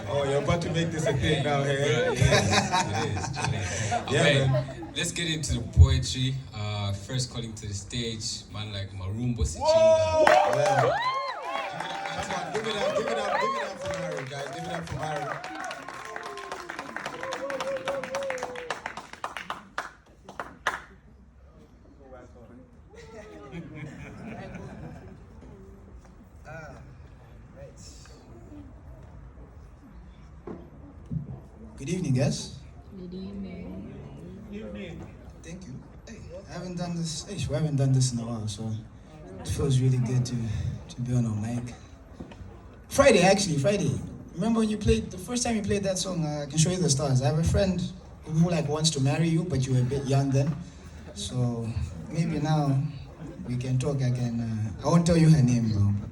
Oh, you're about to make this a thing now, hey? It is. Yeah, Okay, man. let's get into the poetry. First calling to the stage, man like Marumbo Poetry. Yeah. Come on, give it up for Maru, guys. Give it up for Maru. Good evening, guys. Good evening. Thank you. Hey, I haven't done this. Hey, we haven't done this in a while, so it feels really good to be on a mic. Friday. Remember when you played the first time you played that song? I can show you the stars. I have a friend who like wants to marry you, but you were a bit young then, so maybe now we can talk again. I won't tell you her name, bro. But,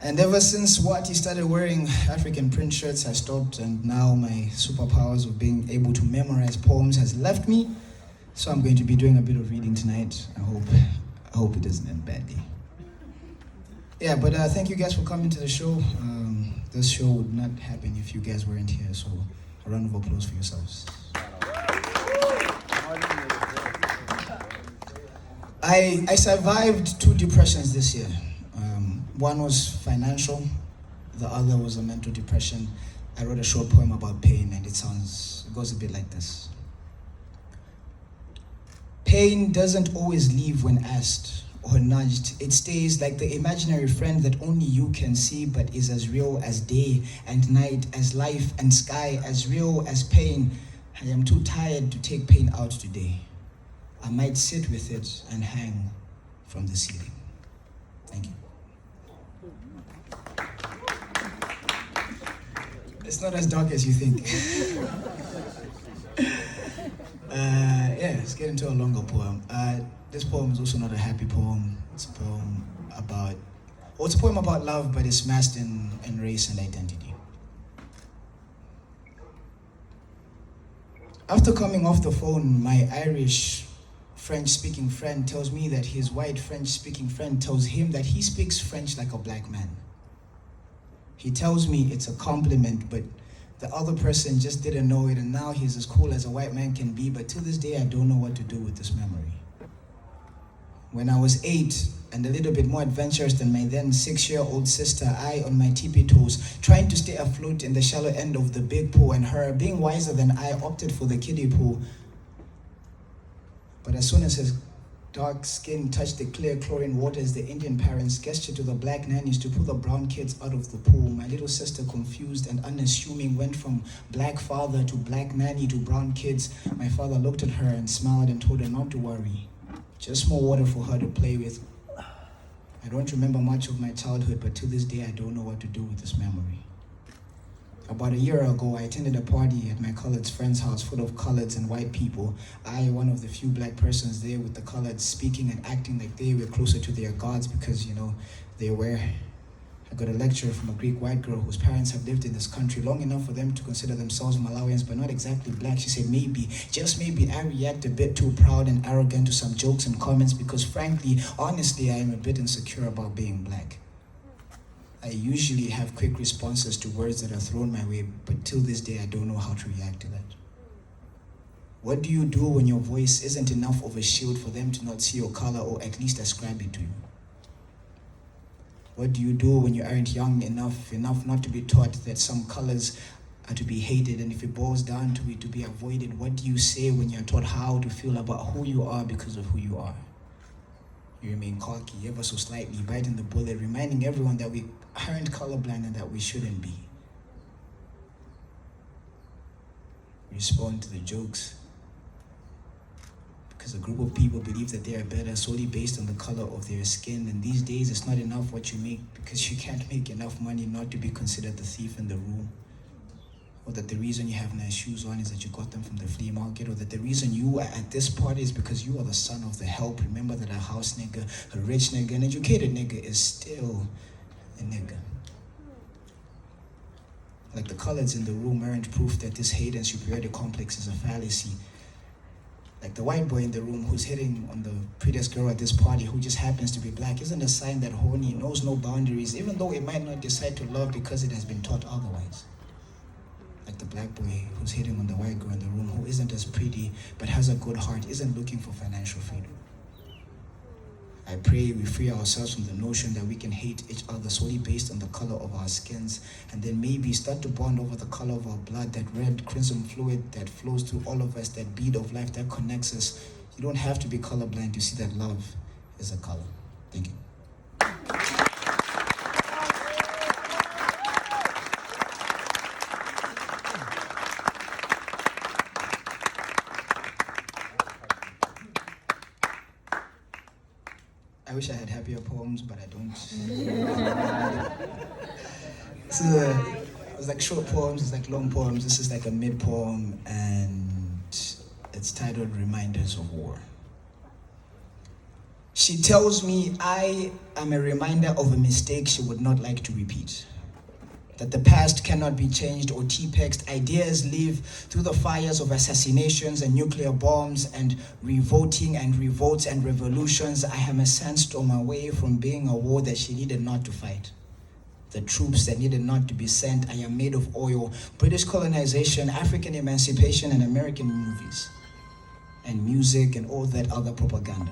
and ever since Wati started wearing African print shirts, I stopped, and now my superpowers of being able to memorize poems has left me. So I'm going to be doing a bit of reading tonight. I hope it doesn't end badly. Yeah, but thank you guys for coming to the show. This show would not happen if you guys weren't here, so a round of applause for yourselves. I survived 2 depressions this year. One was financial, the other was a mental depression. I wrote a short poem about pain, and it goes a bit like this. Pain doesn't always leave when asked or nudged. It stays like the imaginary friend that only you can see, but is as real as day and night, as life and sky, as real as pain. I am too tired to take pain out today. I might sit with it and hang from the ceiling. Thank you. It's not as dark as you think. Let's get into a longer poem. This poem is also not a happy poem. It's a poem about love, but it's masked in race and identity. After coming off the phone, my Irish French-speaking friend tells me that his white French-speaking friend tells him that he speaks French like a black man. He tells me it's a compliment, but the other person just didn't know it, and now he's as cool as a white man can be, but to this day, I don't know what to do with this memory. When I was 8 and a little bit more adventurous than my then 6-year-old sister, I on my tippy toes, trying to stay afloat in the shallow end of the big pool, and her, being wiser than I, opted for the kiddie pool. But as soon as his dark skin touched the clear chlorine waters, the Indian parents gestured to the black nannies to pull the brown kids out of the pool. My little sister, confused and unassuming, went from black father to black nanny to brown kids. My father looked at her and smiled and told her not to worry. Just more water for her to play with. I don't remember much of my childhood, but to this day I don't know what to do with this memory. About a year ago, I attended a party at my colored friend's house full of coloreds and white people. I, one of the few black persons there with the coloreds, speaking and acting like they were closer to their gods because, they were. I got a lecture from a Greek white girl whose parents have lived in this country long enough for them to consider themselves Malawians, but not exactly black. She said, maybe, just maybe, I react a bit too proud and arrogant to some jokes and comments because frankly, honestly, I am a bit insecure about being black. I usually have quick responses to words that are thrown my way, but till this day, I don't know how to react to that. What do you do when your voice isn't enough of a shield for them to not see your color or at least ascribe it to you? What do you do when you aren't young enough not to be taught that some colors are to be hated, and if it boils down to it, to be avoided? What do you say when you're taught how to feel about who you are because of who you are? You remain cocky, ever so slightly, biting the bullet, reminding everyone that we aren't colorblind and that we shouldn't be. Respond to the jokes because a group of people believe that they are better solely based on the color of their skin, and these days it's not enough what you make because you can't make enough money not to be considered the thief in the room. Or that the reason you have nice shoes on is that you got them from the flea market, or that the reason you are at this party is because you are the son of the help. Remember that a house nigga, a rich nigga, an educated nigga is still a nigga. Like the colors in the room aren't proof that this hate and superiority complex is a fallacy. Like the white boy in the room who's hitting on the prettiest girl at this party who just happens to be black isn't a sign that horny knows no boundaries, even though it might not decide to love because it has been taught otherwise. Like the black boy who's hitting on the white girl in the room who isn't as pretty but has a good heart, isn't looking for financial freedom. I pray we free ourselves from the notion that we can hate each other solely based on the color of our skins, and then maybe start to bond over the color of our blood, that red crimson fluid that flows through all of us, that bead of life that connects us. You don't have to be colorblind to see that love is a color. Thank you. I wish I had happier poems, but I don't. It's like short poems, it's like long poems. This is like a mid poem, and it's titled Reminders of War. She tells me I am a reminder of a mistake she would not like to repeat. That the past cannot be changed or T-pexed. Ideas live through the fires of assassinations and nuclear bombs and revolting and revolts and revolutions. I am a sandstorm away from being a war that she needed not to fight. The troops that needed not to be sent. I am made of oil, British colonization, African emancipation, and American movies, and music and all that other propaganda.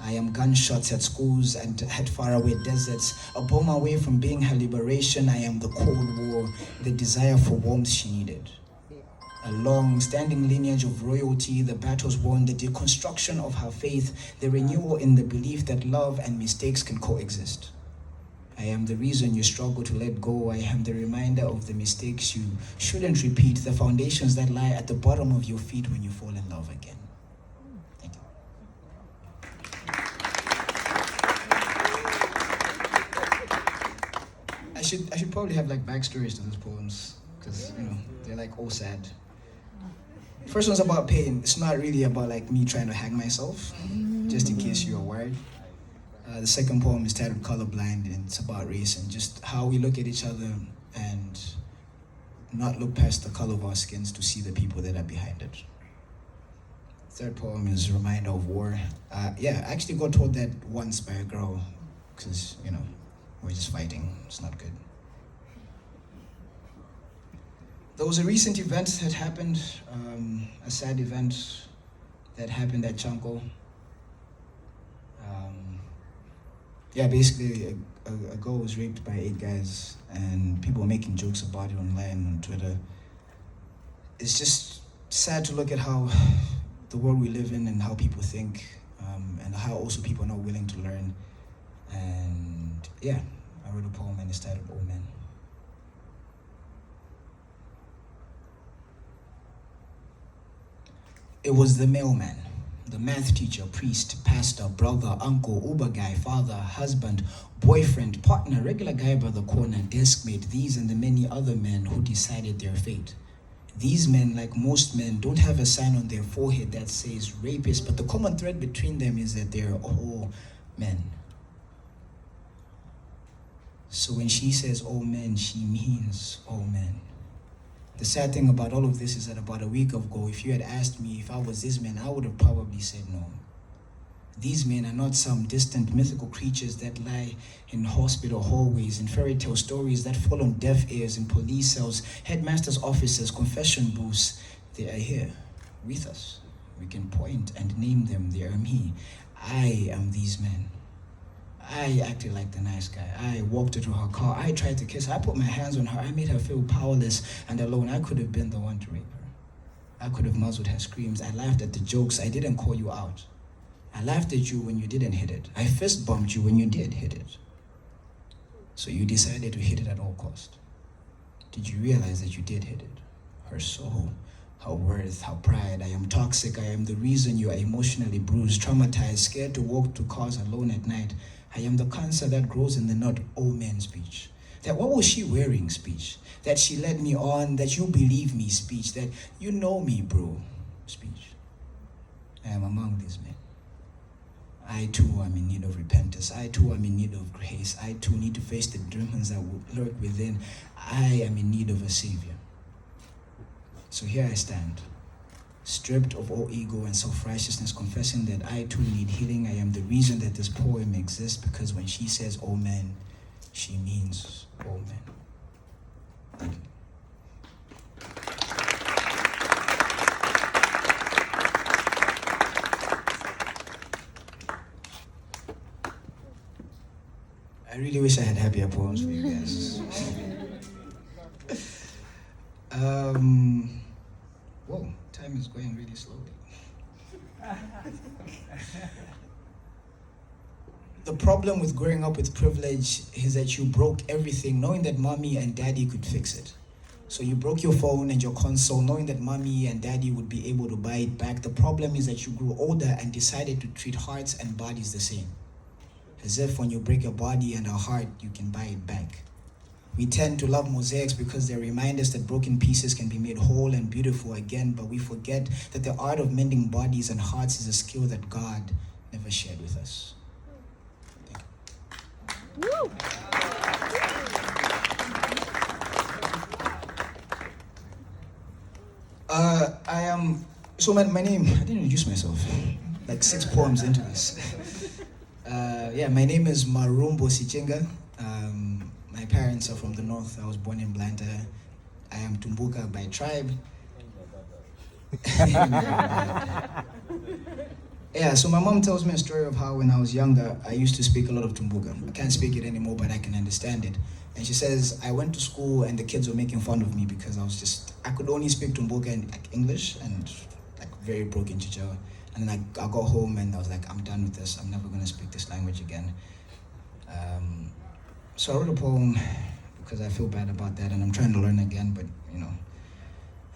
I am gunshots at schools and at faraway deserts, a bomb away from being her liberation. I am the Cold War, the desire for warmth she needed. A long-standing lineage of royalty, the battles won, the deconstruction of her faith, the renewal in the belief that love and mistakes can coexist. I am the reason you struggle to let go. I am the reminder of the mistakes you shouldn't repeat, the foundations that lie at the bottom of your feet when you fall in love again. Thank you. I should probably have like backstories to those poems, because they're like all sad. First one's about pain. It's not really about like me trying to hang myself, just in case you are worried. The second poem is titled Colorblind, and it's about race and just how we look at each other and not look past the color of our skins to see the people that are behind it. Third poem is Reminder of War. I actually got told that once by a girl, because we're just fighting. It's not good. There was a recent event that happened, a sad event that happened at Chanko. Basically a girl was raped by 8 guys, and people were making jokes about it online on Twitter. It's just sad to look at how the world we live in and how people think, and how also people are not willing to learn. And I wrote a poem and it's titled Oh Man. It was the mailman, the math teacher, priest, pastor, brother, uncle, Uber guy, father, husband, boyfriend, partner, regular guy by the corner, desk mate, these and the many other men who decided their fate. These men, like most men, don't have a sign on their forehead that says rapist, but the common thread between them is that they're all men. So when she says all men, she means all men. The sad thing about all of this is that about a week ago, if you had asked me if I was this man, I would have probably said no. These men are not some distant mythical creatures that lie in hospital hallways, in fairy tale stories that fall on deaf ears, in police cells, headmasters' offices, confession booths. They are here with us. We can point and name them. They are me. I am these men. I acted like the nice guy. I walked her to her car. I tried to kiss her. I put my hands on her. I made her feel powerless and alone. I could have been the one to rape her. I could have muzzled her screams. I laughed at the jokes. I didn't call you out. I laughed at you when you didn't hit it. I fist bumped you when you did hit it. So you decided to hit it at all cost. Did you realize that you did hit it? Her soul, her worth, her pride. I am toxic. I am the reason you are emotionally bruised, traumatized, scared to walk to cars alone at night. I am the cancer that grows in the not all men speech. That what was she wearing speech. That she led me on, that you believe me speech. That you know me, bro speech. I am among these men. I too am in need of repentance. I too am in need of grace. I too need to face the demons that lurk within. I am in need of a savior. So here I stand, stripped of all ego and self-righteousness, confessing that I too need healing. I am the reason that this poem exists, because when she says all men, she means all men. Thank you. I really wish I had happier poems for you guys. Whoa, time is going really slowly. The problem with growing up with privilege is that you broke everything knowing that mommy and daddy could fix it. So you broke your phone and your console knowing that mommy and daddy would be able to buy it back. The problem is that you grew older and decided to treat hearts and bodies the same. As if when you break a body and a heart, you can buy it back. We tend to love mosaics because they remind us that broken pieces can be made whole and beautiful again, but we forget that the art of mending bodies and hearts is a skill that God never shared with us. Woo. So my name, I didn't introduce myself, like 6 poems into this. My name is Marumbo Poetry. My parents are from the north. I was born in Blantyre. I am Tumbuka by tribe. So my mom tells me a story of how when I was younger, I used to speak a lot of Tumbuka. I can't speak it anymore, but I can understand it. And she says, I went to school and the kids were making fun of me because I could only speak Tumbuka and English and very broken Chichewa. And then I got home and I was like, I'm done with this. I'm never gonna speak this language again. So I wrote a poem because I feel bad about that and I'm trying to learn again, but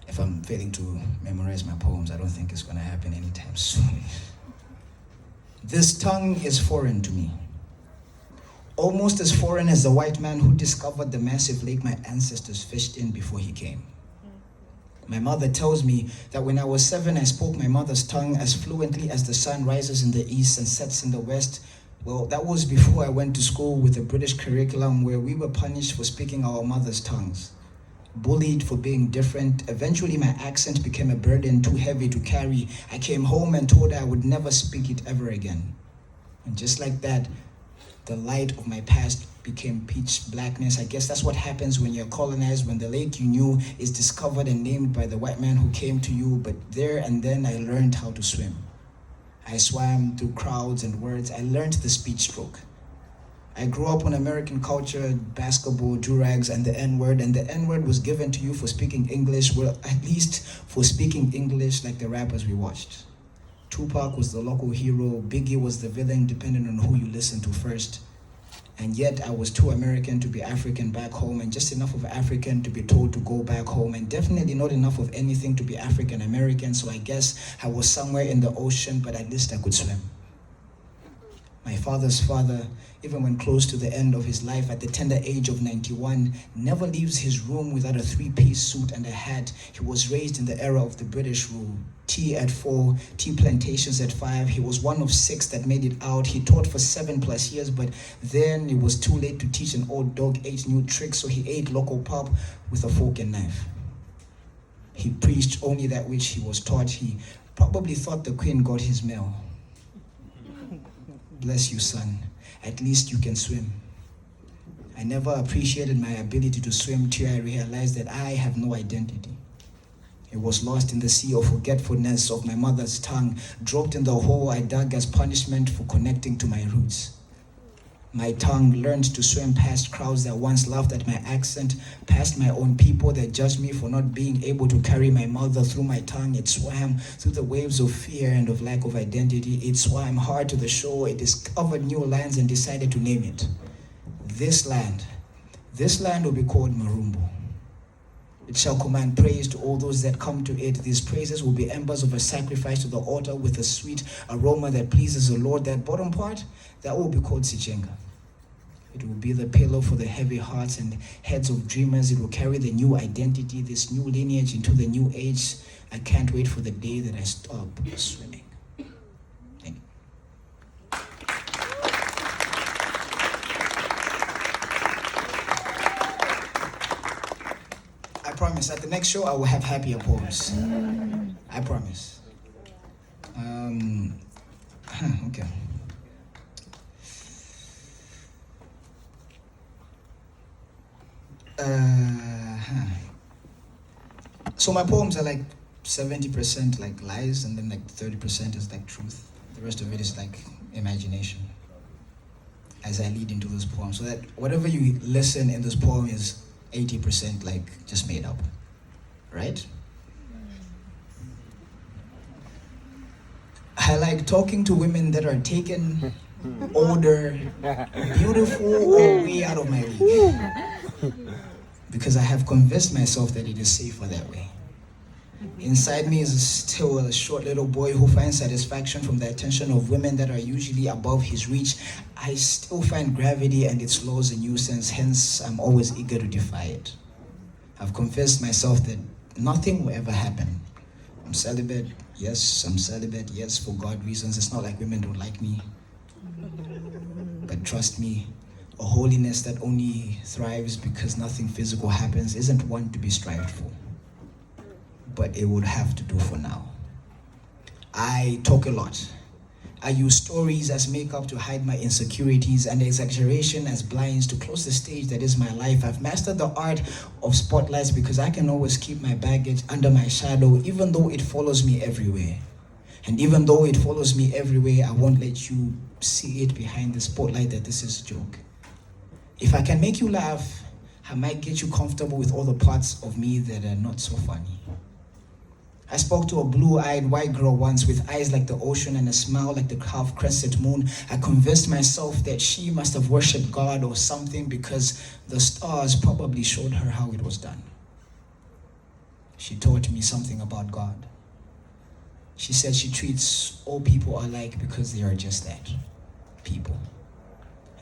if I'm failing to memorize my poems, I don't think it's gonna happen anytime soon. This tongue is foreign to me. Almost as foreign as the white man who discovered the massive lake my ancestors fished in before he came. My mother tells me that when I was 7, I spoke my mother's tongue as fluently as the sun rises in the east and sets in the west. Well, that was before I went to school with a British curriculum where we were punished for speaking our mother's tongues, bullied for being different. Eventually, my accent became a burden too heavy to carry. I came home and told her I would never speak it ever again. And just like that, the light of my past became pitch blackness. I guess that's what happens when you're colonized, when the lake you knew is discovered and named by the white man who came to you. But there and then I learned how to swim. I swam through crowds and words. I learned the speech stroke. I grew up on American culture, basketball, durags, and the N-word. And the N-word was given to you for speaking English, well, at least for speaking English like the rappers we watched. Tupac was the local hero, Biggie was the villain, depending on who you listen to first. And yet I was too American to be African back home, and just enough of African to be told to go back home, and definitely not enough of anything to be African American, so I guess I was somewhere in the ocean, but at least I could swim. My father's father, even when close to the end of his life at the tender age of 91, never leaves his room without a 3-piece suit and a hat. He was raised in the era of the British rule. Tea at 4, tea plantations at 5. He was one of 6 that made it out. He taught for 7+ years, but then it was too late to teach an old dog 8 new tricks, so he ate local pop with a fork and knife. He preached only that which he was taught. He probably thought the Queen got his mail. Bless you, son. At least you can swim. I never appreciated my ability to swim till I realized that I have no identity. It was lost in the sea of forgetfulness of my mother's tongue, dropped in the hole I dug as punishment for connecting to my roots. My tongue learned to swim past crowds that once laughed at my accent, past my own people that judged me for not being able to carry my mother through my tongue. It swam through the waves of fear and of lack of identity. It swam hard to the shore. It discovered new lands and decided to name it. This land will be called Marumbo. It shall command praise to all those that come to it. These praises will be embers of a sacrifice to the altar with a sweet aroma that pleases the Lord. That bottom part, that will be called Sichenga. It will be the pillow for the heavy hearts and heads of dreamers. It will carry the new identity, this new lineage into the new age. I can't wait for the day that I stop swimming. Thank you. I promise, at the next show, I will have happier poems. I promise. Okay. So my poems are like 70% like lies, and then like 30% is like truth. The rest of it is like imagination as I lead into this poem. So that whatever you listen in this poem is 80% like just made up, right? I like talking to women that are taken, older, beautiful, or way out of my league. Because I have convinced myself that it is safer that way. Inside me is still a short little boy who finds satisfaction from the attention of women that are usually above his reach. I still find gravity and its laws a nuisance, hence I'm always eager to defy it. I've convinced myself that nothing will ever happen. I'm celibate, yes, I'm celibate, yes, for God reasons. It's not like women don't like me. But trust me, a holiness that only thrives because nothing physical happens isn't one to be strived for. But it would have to do for now. I talk a lot. I use stories as makeup to hide my insecurities and exaggeration as blinds to close the stage that is my life. I've mastered the art of spotlights because I can always keep my baggage under my shadow, even though it follows me everywhere. And even though it follows me everywhere, I won't let you see it behind the spotlight that this is a joke. If I can make you laugh, I might get you comfortable with all the parts of me that are not so funny. I spoke to a blue-eyed white girl once with eyes like the ocean and a smile like the half-crescent moon. I convinced myself that she must have worshipped God or something because the stars probably showed her how it was done. She taught me something about God. She said she treats all people alike because they are just that, people.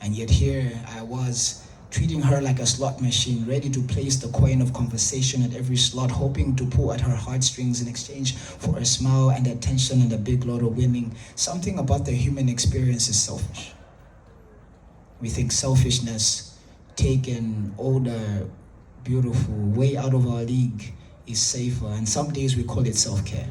And yet here I was, treating her like a slot machine, ready to place the coin of conversation at every slot, hoping to pull at her heartstrings in exchange for a smile and attention and a big lot of winning. Something about the human experience is selfish. We think selfishness, taken, older, beautiful, way out of our league, is safer, and some days we call it self-care.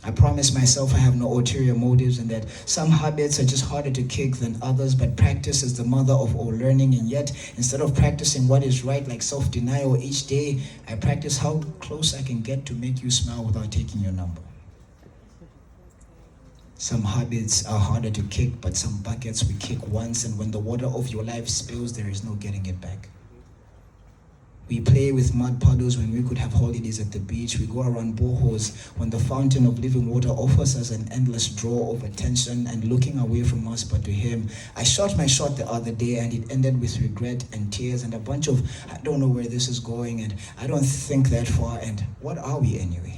I promise myself I have no ulterior motives and that some habits are just harder to kick than others, but practice is the mother of all learning. And yet, instead of practicing what is right, like self-denial each day, I practice how close I can get to make you smile without taking your number. Some habits are harder to kick, but some buckets we kick once, and when the water of your life spills, there is no getting it back. We play with mud puddles when we could have holidays at the beach. We go around boreholes when the fountain of living water offers us an endless draw of attention and looking away from us but to him. I shot my shot the other day and it ended with regret and tears and a bunch of, I don't know where this is going and I don't think that far, and what are we anyway?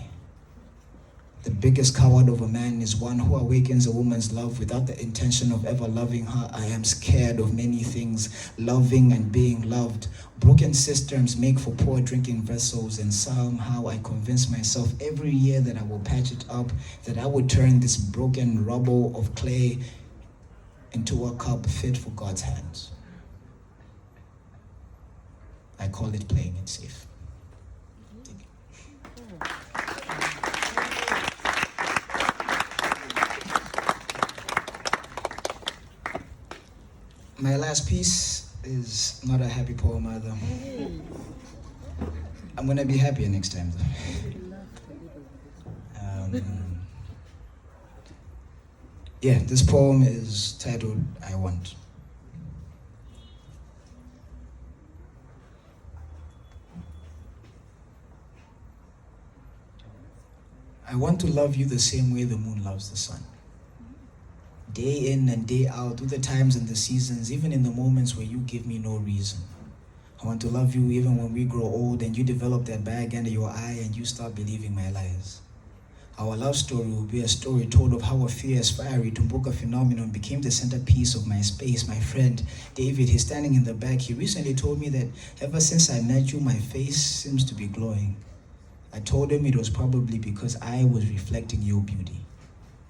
The biggest coward of a man is one who awakens a woman's love without the intention of ever loving her. I am scared of many things, loving and being loved. Broken cisterns make for poor drinking vessels, and somehow I convince myself every year that I will patch it up, that I will turn this broken rubble of clay into a cup fit for God's hands. I call it playing it safe. My last piece is not a happy poem either. I'm gonna be happier next time though. Yeah, this poem is titled, I Want. I want to love you the same way the moon loves the sun. Day in and day out, through the times and the seasons, even in the moments where you give me no reason. I want to love you even when we grow old and you develop that bag under your eye and you start believing my lies. Our love story will be a story told of how a fierce, fiery Tumbuka phenomenon became the centerpiece of my space. My friend, David, he's standing in the back. He recently told me that ever since I met you, my face seems to be glowing. I told him it was probably because I was reflecting your beauty,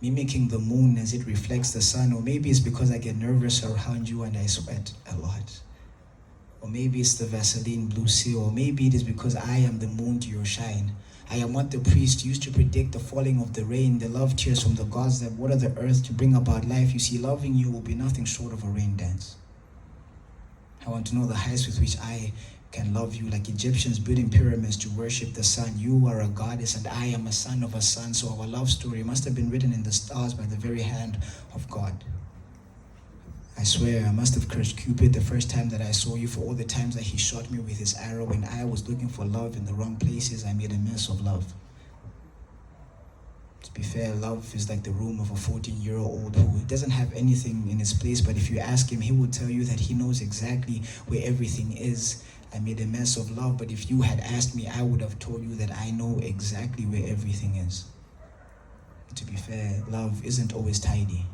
mimicking the moon as it reflects the sun, or maybe it's because I get nervous around you and I sweat a lot. Or maybe it's the Vaseline blue seal, or maybe it is because I am the moon to your shine. I am what the priest used to predict the falling of the rain, the love tears from the gods that water the earth to bring about life. You see, loving you will be nothing short of a rain dance. I want to know the heights with which I can love you, like Egyptians building pyramids to worship the sun. You are a goddess and I am a son of a son, so our love story must have been written in the stars by the very hand of God. I swear I must have cursed Cupid the first time that I saw you for all the times that he shot me with his arrow when I was looking for love in the wrong places. I made a mess of love. To be fair, love is like the room of a 14-year-old who doesn't have anything in his place, but if you ask him, he will tell you that he knows exactly where everything is. I made a mess of love, but if you had asked me, I would have told you that I know exactly where everything is. To be fair, love isn't always tidy.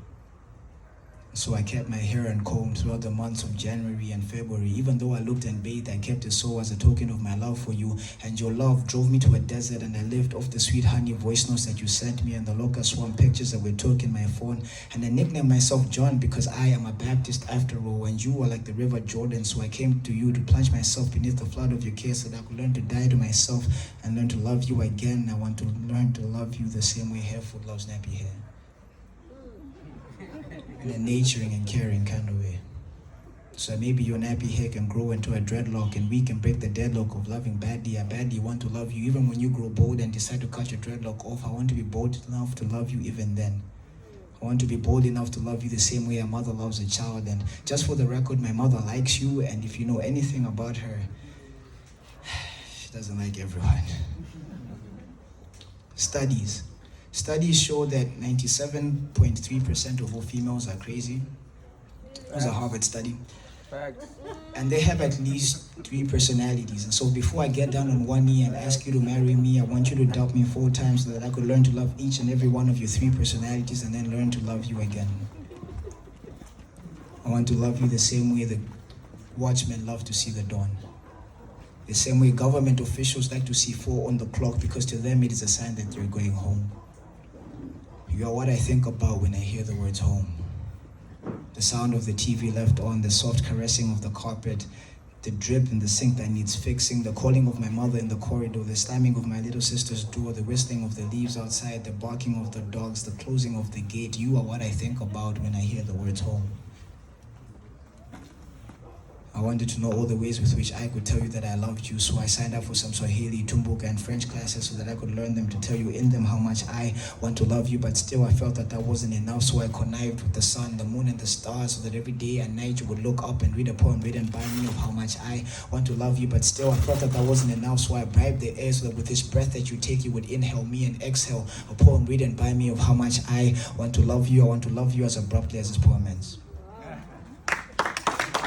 So I kept my hair uncombed throughout the months of January and February. Even though I looked and bathed, I kept it so as a token of my love for you. And your love drove me to a desert, and I lived off the sweet honey voice notes that you sent me and the locust swarm pictures that were took in my phone. And I nicknamed myself John because I am a Baptist after all, and you are like the river Jordan. So I came to you to plunge myself beneath the flood of your care so that I could learn to die to myself and learn to love you again. I want to learn to love you the same way Harefoot loves nappy hair. In a nurturing and caring kind of way. So maybe your nappy hair can grow into a dreadlock and we can break the deadlock of loving badly. I badly want to love you even when you grow bold and decide to cut your dreadlock off. I want to be bold enough to love you even then. I want to be bold enough to love you the same way a mother loves a child. And just for the record, my mother likes you, and if you know anything about her, she doesn't like everyone. Studies show that 97.3% of all females are crazy. It was a Harvard study. Facts. And they have at least 3 personalities. And so before I get down on one knee and ask you to marry me, I want you to doubt me 4 times so that I could learn to love each and every one of your 3 personalities and then learn to love you again. I want to love you the same way the watchmen love to see the dawn. The same way government officials like to see 4 on the clock because to them it is a sign that you're going home. You are what I think about when I hear the words home. The sound of the TV left on, the soft caressing of the carpet, the drip in the sink that needs fixing, the calling of my mother in the corridor, the slamming of my little sister's door, the whistling of the leaves outside, the barking of the dogs, the closing of the gate. You are what I think about when I hear the words home. I wanted to know all the ways with which I could tell you that I loved you, so I signed up for some Swahili, Tumbuka, and French classes so that I could learn them to tell you in them how much I want to love you, but still I felt that wasn't enough, so I connived with the sun, the moon, and the stars so that every day and night you would look up and read a poem written by me of how much I want to love you, but still I felt that wasn't enough, so I bribed the air so that with this breath that you take, you would inhale me and exhale a poem written by me of how much I want to love you. I want to love you as abruptly as this poem ends.